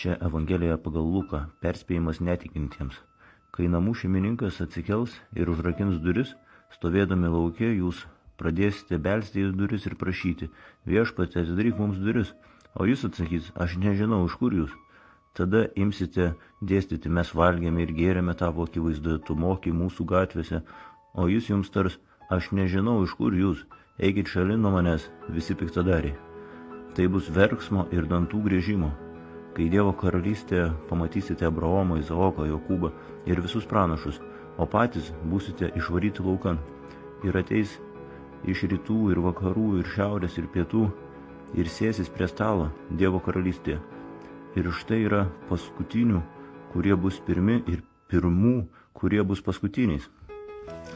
Čia Evangelija pagal Luką, perspėjimas netikintiems. Kai namų šeimininkas atsikels ir užrakins duris, stovėdami lauke jūs pradėsite belsti į duris ir prašyti: viešpatie, atidaryk mums duris. O jis atsakys: aš nežinau, iš kur jūs. Tada imsite dėstyti: mes valgėme ir gėrėme tavo akivaizdoje, tu moki mūsų gatvėse. O jis jums tars: aš nežinau, iš kur jūs, eikit šalin nuo manęs, visi piktadariai. Tai bus verksmo ir dantų griežimo. Kai Dievo karalystėje pamatysite Abraomą, Izaoką, Jokūbą ir visus pranašus, o patys būsite išvaryti laukan. Ir ateis iš rytų ir vakarų ir šiaurės ir pietų ir sėsis prie stalo Dievo karalystėje. Ir štai yra paskutinių, kurie bus pirmi, ir pirmų, kurie bus paskutiniais.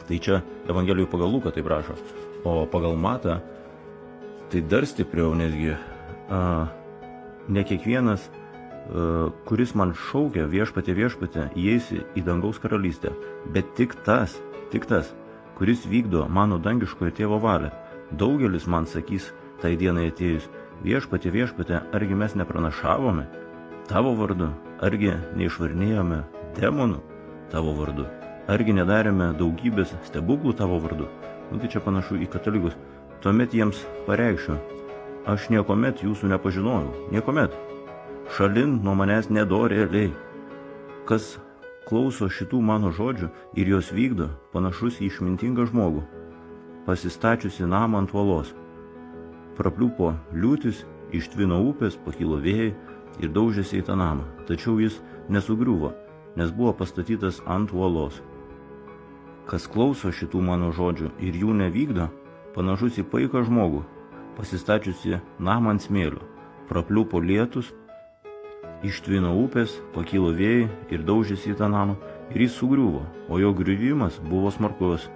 Tai čia Evangelijų pagal Luką taip rašo. O pagal Matą tai dar stipriau netgi. Ne kiekvienas, kuris man šaukia viešpatie, viešpatie, įeisi į dangaus karalystę, bet tik tas, kuris vykdo mano dangiškojo tėvo valią. Daugelis man sakys tai dienai atėjus: viešpatie, viešpatie, argi mes nepranašavome tavo vardu, argi neišvarnėjome demonų tavo vardu, argi nedarėme daugybės stebuklų tavo vardu. Tai čia panašu į katalikus. Tuomet jiems pareikšiu: aš niekuomet jūsų nepažinojau, niekuomet. Šalin nuo manęs nedorėliai. Kas klauso šitų mano žodžių ir jos vykdo, panašus į išmintingą žmogų, pasistačiusi namą ant uolos. Prapliupo liūtis, ištvino upės, pakilo vėjai ir daužėsi į tą namą. Tačiau jis nesugriuvo, nes buvo pastatytas ant uolos. Kas klauso šitų mano žodžių ir jų nevykdo, panašus į paiką žmogų, pasistačiusi namą ant smėlio. Prapliupo lietus, ištvino upės, pakilo vėjai ir daužėsi į tą namą, ir jis sugriuvo, o jo griuvimas buvo smarkus.